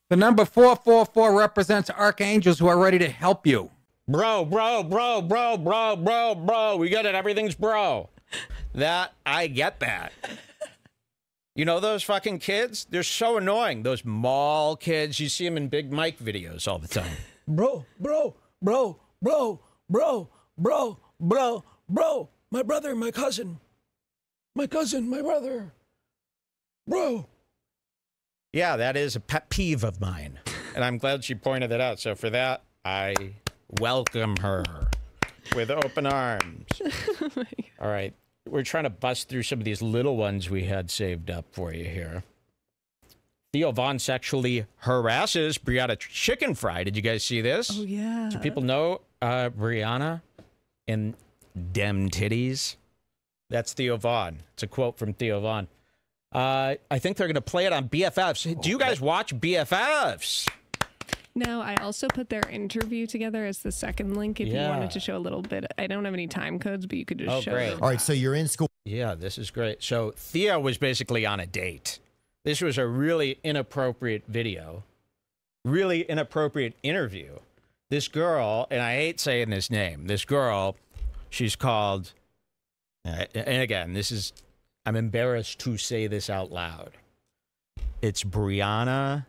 The number 444 represents archangels who are ready to help you. Bro. We get it. Everything's bro. I get that. You know those fucking kids? They're so annoying. Those mall kids. You see them in Big Mike videos all the time. Bro. My brother, my cousin. My brother. Bro. Yeah, that is a pet peeve of mine. And I'm glad she pointed it out. So for that, I welcome her with open arms. All right. We're trying to bust through some of these little ones we had saved up for you here. Theo Von sexually harasses Brianna Chickenfry. Did you guys see this? Oh, yeah. Do people know Brianna and dem titties? That's Theo Von. It's a quote from Theo Von. I think they're going to play it on BFFs. Do you guys watch BFFs? No, I also put their interview together as the second link if you wanted to show a little bit. I don't have any time codes, but you could just show great. it. All right, so you're in school. Yeah, this is great. So Theo was basically on a date. This was a really inappropriate video, really inappropriate interview. This girl, and I hate saying this name, this girl, she's called, and again, I'm embarrassed to say this out loud. It's Brianna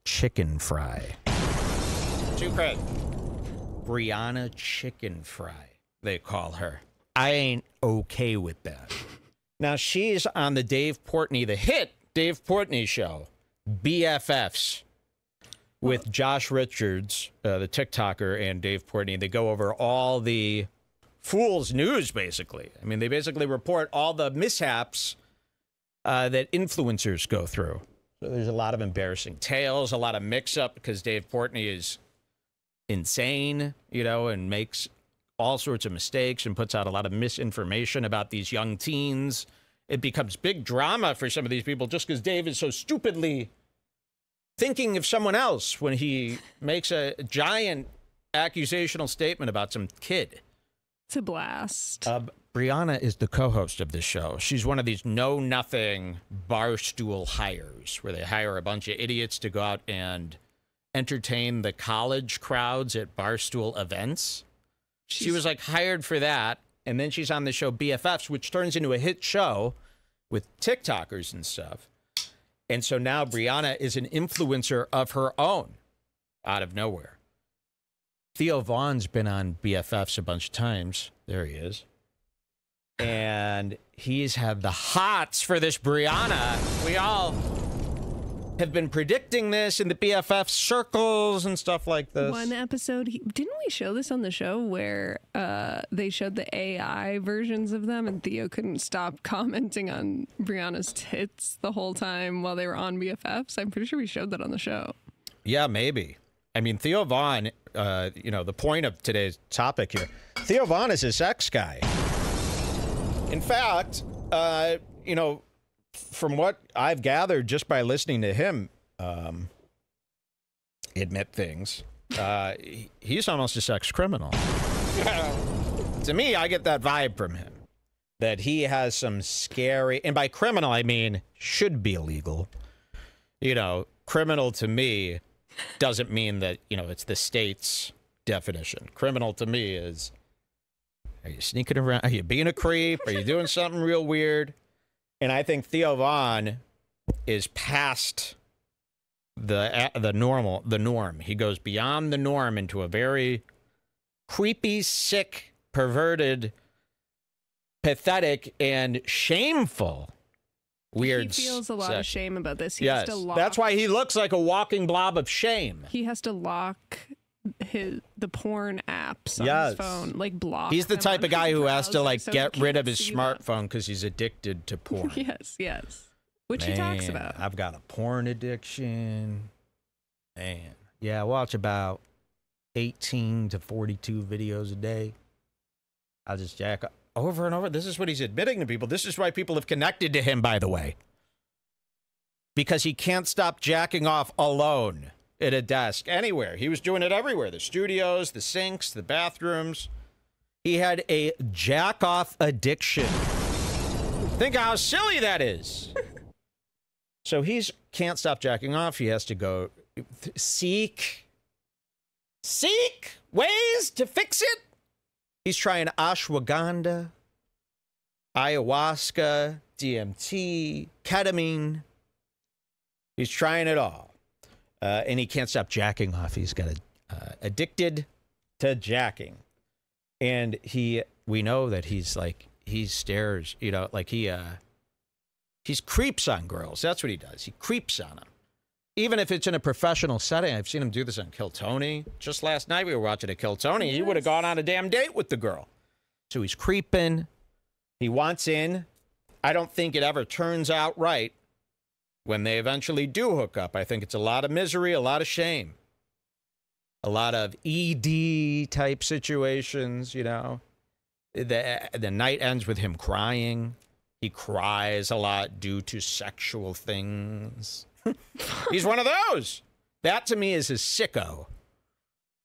Chickenfry. Too credit. Brianna Chickenfry, they call her. I ain't okay with that. Now, she's on the Dave Portnoy, the hit Dave Portnoy show, BFFs, with Josh Richards, the TikToker, and Dave Portnoy. They go over all the fool's news, basically. I mean, they basically report all the mishaps that influencers go through. So there's a lot of embarrassing tales, a lot of mix-up, because Dave Portnoy is insane, you know, and makes all sorts of mistakes and puts out a lot of misinformation about these young teens. It becomes big drama for some of these people just because Dave is so stupidly thinking of someone else when he makes a giant accusational statement about some kid. It's a blast. Brianna is the co-host of this show. She's one of these know-nothing barstool hires where they hire a bunch of idiots to go out and entertain the college crowds at barstool events. She was like hired for that, and then she's on the show BFFs, which turns into a hit show with TikTokers and stuff. And so now Brianna is an influencer of her own out of nowhere. Theo Von's been on BFFs a bunch of times. There he is. And he's had the hots for this Brianna. We all have been predicting this in the BFF circles and stuff like this. One episode, didn't we show this on the show where they showed the AI versions of them and Theo couldn't stop commenting on Brianna's tits the whole time while they were on BFFs? I'm pretty sure we showed that on the show. Yeah, maybe. I mean, Theo Von, you know, the point of today's topic here, Theo Von is a sex guy. In fact, you know, from what I've gathered just by listening to him admit things, he's almost a sex criminal. To me, I get that vibe from him, that he has some scary, and by criminal, I mean should be illegal. You know, criminal to me doesn't mean that, you know, it's the state's definition. Criminal to me is, are you sneaking around? Are you being a creep? Are you doing something real weird? And I think Theo Von is past the norm. He goes beyond the norm into a very creepy, sick, perverted, pathetic, and shameful, weird. He feels a lot of shame about this. He yes, has to lock, that's why he looks like a walking blob of shame. He has to lock the porn apps on his phone, like block. He's the type of guy who has to like so get rid of his see smartphone because he's addicted to porn. Yes. Which he talks about. I've got a porn addiction. Man. Yeah, I watch about 18 to 42 videos a day. I'll just jack up over and over. This is what he's admitting to people. This is why people have connected to him, by the way. Because he can't stop jacking off alone at a desk anywhere. He was doing it everywhere. The studios, the sinks, the bathrooms. He had a jack-off addiction. Think how silly that is. So he's can't stop jacking off. He has to go seek ways to fix it. He's trying ashwagandha, ayahuasca, DMT, ketamine. He's trying it all. And he can't stop jacking off. He's got addicted to jacking. And we know that he stares, you know, like he creeps on girls. That's what he does. He creeps on them. Even if it's in a professional setting. I've seen him do this on Kill Tony. Just last night we were watching a Kill Tony. Yes. He would have gone on a damn date with the girl. So he's creeping. He wants in. I don't think it ever turns out right when they eventually do hook up. I think it's a lot of misery, a lot of shame. A lot of ED type situations, you know. The night ends with him crying. He cries a lot due to sexual things. He's one of those. That to me is a sicko.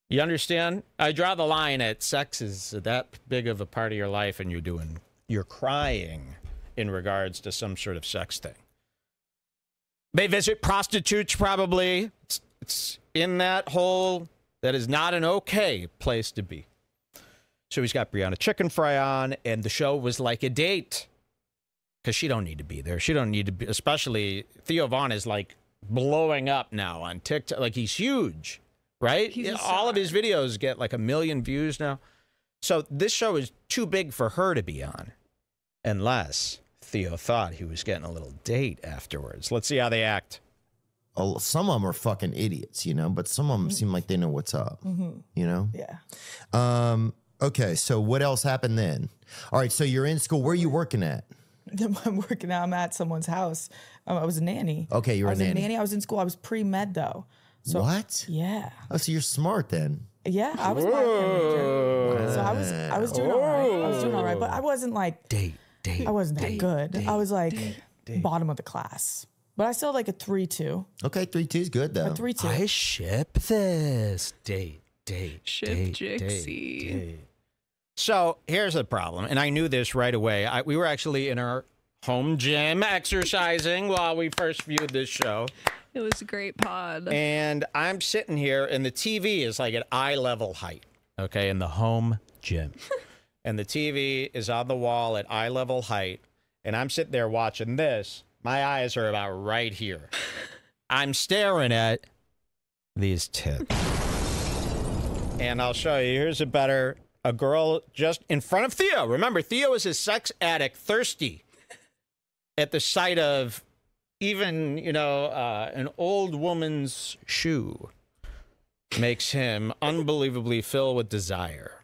You understand? I draw the line at sex is that big of a part of your life and you're crying in regards to some sort of sex thing. They visit prostitutes probably. It's in that hole. That is not an okay place to be. So he's got Brianna Chickenfry on, and the show was like a date. Because she don't need to be there. She don't need to be, especially Theo Von is like blowing up now on TikTok. Like he's huge, right? All of his videos get like 1 million views now. So this show is too big for her to be on. Unless Theo thought he was getting a little date afterwards. Let's see how they act. Oh, some of them are fucking idiots, you know, but some of them seem like they know what's up, you know? Yeah. Okay, so what else happened then? All right, so you're in school. Where are you working at? I'm working out. I'm at someone's house. I was a nanny. Okay, you were a nanny. I was a nanny. I was in school. I was pre-med, though. So, what? Yeah. Oh, so you're smart then. Yeah, I was major. So I was doing all right. I was doing all right, but I wasn't like... I wasn't that good. I was like bottom of the class. But I still had like a 3.2. Okay, 3.2 is good though. A 3.2. I ship this. Ship Jixie. So here's the problem, and I knew this right away. We were actually in our home gym exercising while we first viewed this show. It was a great pod. And I'm sitting here, and the TV is like at eye level height, okay, in the home gym. And the TV is on the wall at eye level height, and I'm sitting there watching this. My eyes are about right here. I'm staring at these tits. And I'll show you. Here's a girl just in front of Theo. Remember, Theo is a sex addict, thirsty at the sight of even, you know, an old woman's shoe makes him unbelievably filled with desire.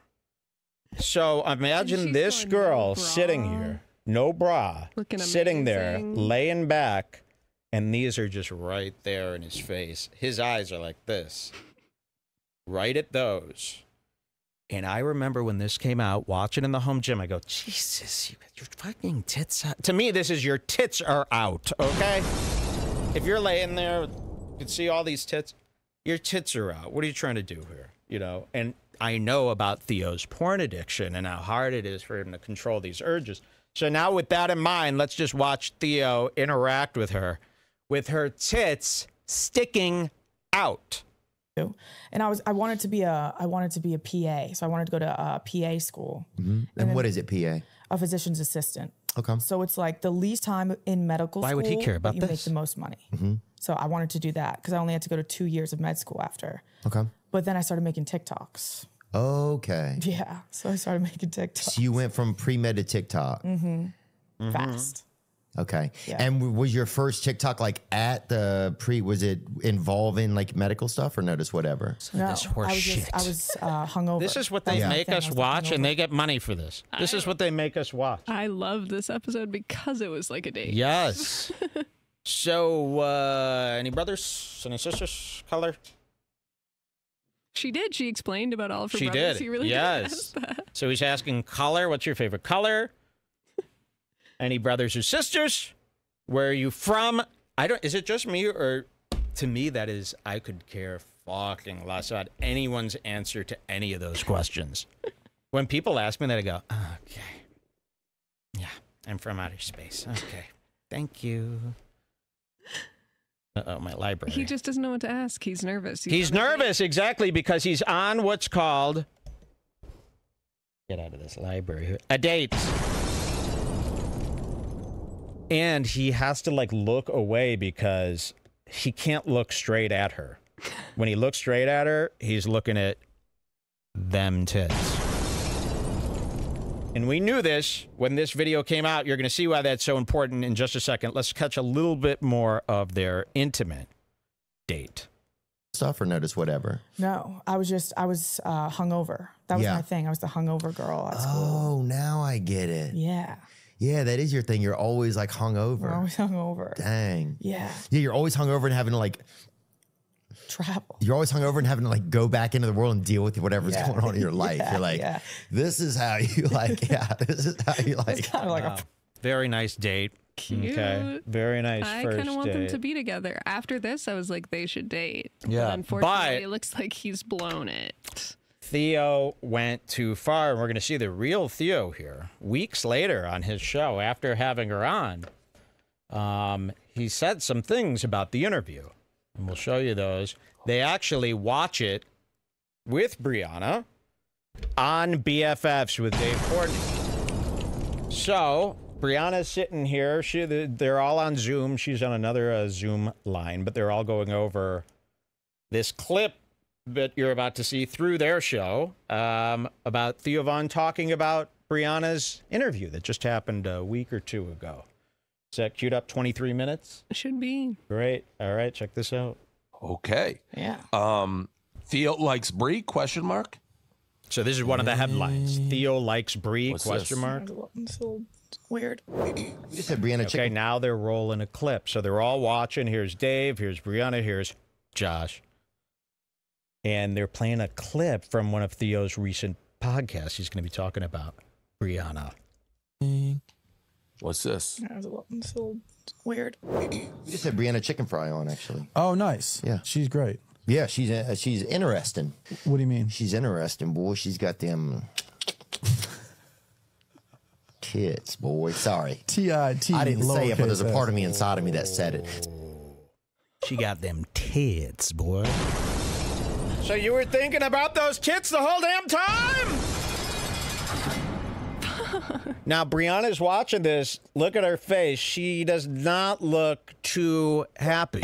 So imagine this girl sitting here. No bra, sitting there, laying back, and these are just right there in his face. His eyes are like this, right at those. And I remember when this came out, watching in the home gym, I go, Jesus, your fucking tits out. To me, this is your tits are out, okay? If you're laying there, you can see all these tits, your tits are out. What are you trying to do here, you know? And I know about Theo's porn addiction and how hard it is for him to control these urges. So now with that in mind, let's just watch Theo interact with her tits sticking out. And I wanted to be a PA. So I wanted to go to a PA school. Mm-hmm. And what is it, PA? A physician's assistant. Okay. So it's like the least time in medical school. Why would he care about you this? make the most money. Mm-hmm. So I wanted to do that because I only had to go to 2 years of med school after. Okay. But then I started making TikToks. Okay. Yeah. So I started making TikToks. So you went from pre-med to TikTok. Mm-hmm. Fast. Okay. Yeah. And was your first TikTok like at the was it involving like medical stuff or no, just whatever? No, this horse shit. I was hungover. This is what they make us watch, and they get money for this. This is what they make us watch. I love this episode because it was like a date. Yes. So, any brothers, any sisters, color? She did. She explained about all of her She brothers. did. He really Yes. did ask that. So he's asking color. What's your favorite color? Any brothers or sisters? Where are you from? Is it just me, or to me that is, I could care fucking less about anyone's answer to any of those questions. When people ask me that, I go, oh, okay. Yeah, I'm from outer space. Okay. Thank you. Uh-oh, my library. He just doesn't know what to ask. He's nervous. He's nervous, exactly, because he's on what's called... Get out of this library. A date. And he has to, like, look away because he can't look straight at her. When he looks straight at her, he's looking at them tits. And we knew this when this video came out. You're going to see why that's so important in just a second. Let's catch a little bit more of their intimate date. Stuff or notice whatever? No, I was hungover. That was my thing. I was the hungover girl at school. Oh, now I get it. Yeah. Yeah, that is your thing. You're always like hungover. We're always hungover. Dang. Yeah. Yeah, you're always hungover and having to like travel. You're always hungover and having to like go back into the world and deal with whatever's going on in your life. You're like, this is how you like, this is how you like. It's kind of like a very nice date. Cute. Okay. Very nice I first kind of want them date. to be together. After this, I was like, they should date. Yeah, But unfortunately, but- it looks like he's blown it. Theo went too far, and we're going to see the real Theo here. Weeks later on his show, after having her on, he said some things about the interview. And we'll show you those. They actually watch it with Brianna on BFFs with Dave Portnoy. So Brianna's sitting here. They're all on Zoom. She's on another Zoom line, but they're all going over this clip that you're about to see through their show about Theo Von talking about Brianna's interview that just happened a week or two ago. Is that queued up? 23 minutes? Should be. Great. All right, check this out. Okay. Yeah. Theo likes Brie? Question mark. So this is one of the headlines. Theo likes Brie? What's Question this? mark. So weird. You just said Brianna Okay, chicken. now they're rolling a clip. So they're all watching. Here's Dave. Here's Brianna. Here's Josh. And they're playing a clip from one of Theo's recent podcasts. He's going to be talking about Brianna. What's this? So weird. You just said Brianna chicken fry on actually. Oh, nice. Yeah. She's great. Yeah, she's interesting. What do you mean? She's interesting, boy. She's got them tits, boy. Sorry. T-I-T. I didn't say it, but there's a lowercase part s. of me inside of me that said it. She got them tits, boy. So you were thinking about those tits the whole damn time? Now, Brianna's watching this. Look at her face. She does not look too happy.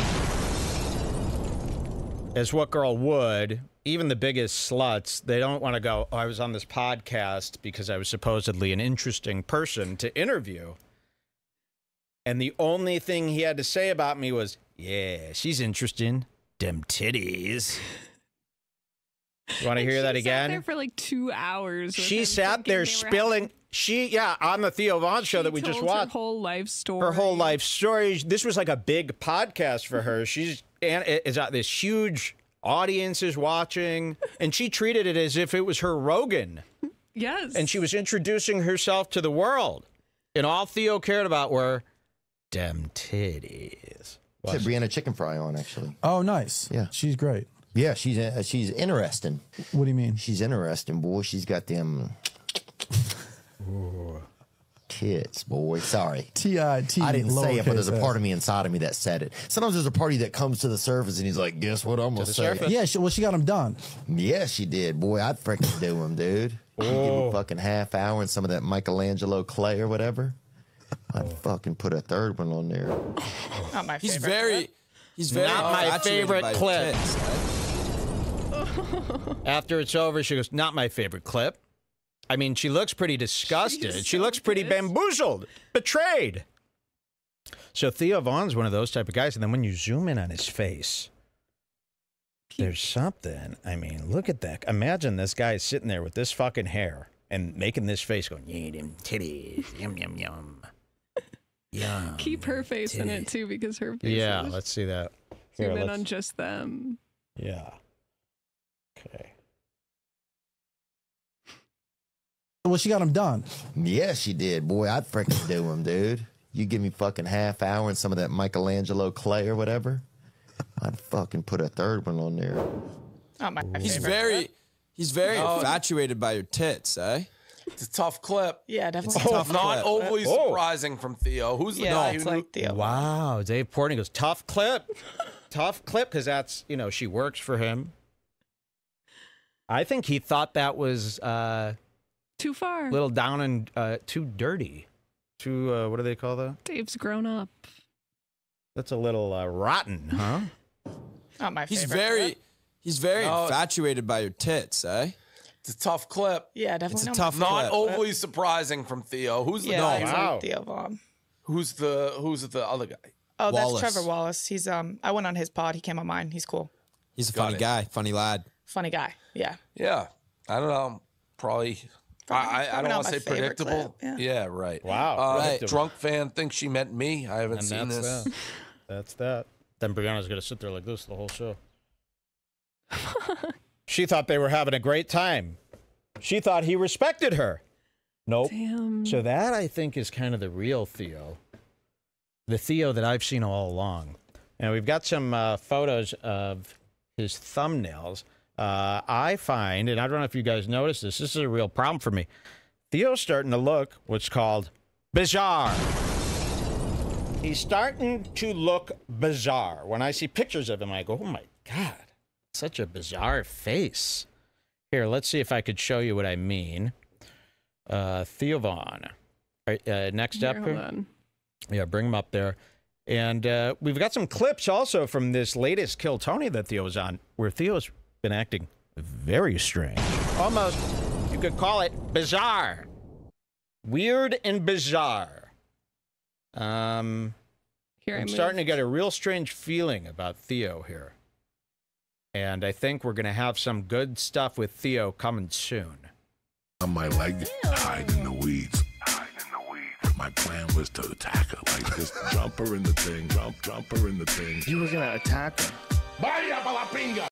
As what girl would. Even the biggest sluts, they don't want to go, oh, I was on this podcast because I was supposedly an interesting person to interview. And the only thing he had to say about me was, yeah, she's interesting. Dem titties. You want to hear that She sat there again? for like 2 hours. with She him sat thinking there they were spilling. On the Theo Von show that we just told watched. Her whole life story. Her whole life story. This was like a big podcast for her. She's this huge audience is watching, and she treated it as if it was her Rogan. Yes. And she was introducing herself to the world. And all Theo cared about were dem titties. You said Brianna chicken fry on actually. Oh, nice. Yeah. She's great. Yeah, she's interesting. What do you mean? She's interesting, boy. She's got them tits, boy. Sorry. T-I-T. I didn't say it, but there's a lowercase part s. of me inside of me that said it. Sometimes there's a party that comes to the surface and he's like, guess what I'm going to say? surface. Yeah, she got him done. Yeah, she did. Boy, I'd freaking do him, dude. You give him a fucking half hour and some of that Michelangelo clay or whatever. I'd fucking put a third one on there. Not my favorite. He's very Not my infatuated favorite by clip. tits, eh? After it's over, she goes, not my favorite clip. I mean, she looks pretty disgusted. She looks pretty bamboozled, betrayed. So Theo Von's one of those type of guys. And then when you zoom in on his face, there's something. I mean, look at that. Imagine this guy sitting there with this fucking hair and making this face going, yeah, them titties, yum, yum, yum. Yum. Keep her face in it too, because her face Yeah, is let's see that. Here, zoom in let's- on just them. Yeah. Okay. Well, she got him done. Yeah, she did. Boy, I'd freaking do him, dude. You give me fucking half hour and some of that Michelangelo clay or whatever. I'd fucking put a third one on there. Not my He's favorite. very infatuated by your tits, eh? It's a tough clip. Yeah, definitely. Not overly surprising from Theo. Who's the guy it's who like Theo. Wow, Dave Portnoy goes, tough clip. Tough clip, because that's, she works for him. I think he thought that was too far. a little down and too dirty. Too, what do they call that? Dave's grown up. That's a little rotten, huh? Not my He's favorite. He's very infatuated by your tits, eh? It's a tough clip. Yeah, definitely. It's a tough Not clip. overly surprising from Theo. Who's the guy? he's Wow. like Theo Vaughn. Who's the other guy? Oh, Wallace. that's Trevor Wallace. He's I went on his pod. He came on mine. He's cool. He's a Got funny it. guy, funny lad. Funny guy. Yeah. Yeah, I don't know. Probably. I probably don't not want to my say favorite predictable. clip, Yeah, right. Wow. Right. Drunk fan thinks she meant me. I haven't And seen that's this. that. That's that. Then Brianna's going to sit there like this the whole show. She thought they were having a great time. She thought he respected her. Nope. Damn. So that, I think, is kind of the real Theo. The Theo that I've seen all along. And we've got some photos of his thumbnails. I find, and I don't know if you guys noticed this is a real problem for me. Theo's starting to look what's called bizarre. He's starting to look bizarre. When I see pictures of him, I go, oh my God, such a bizarre face. Here, let's see if I could show you what I mean. Theo Vaughn. Next up Hold here. on. Yeah, bring him up there. And we've got some clips also from this latest Kill Tony that Theo was on, where Theo's been acting very strange. Almost, you could call it bizarre. Weird and bizarre. Here I'm starting to get a real strange feeling about Theo here. And I think we're going to have some good stuff with Theo coming soon. On my leg, hide in the weeds. My plan was to attack her, like just jump her in the thing, jump her in the thing. You were gonna attack her. Vaya pa' la pinga!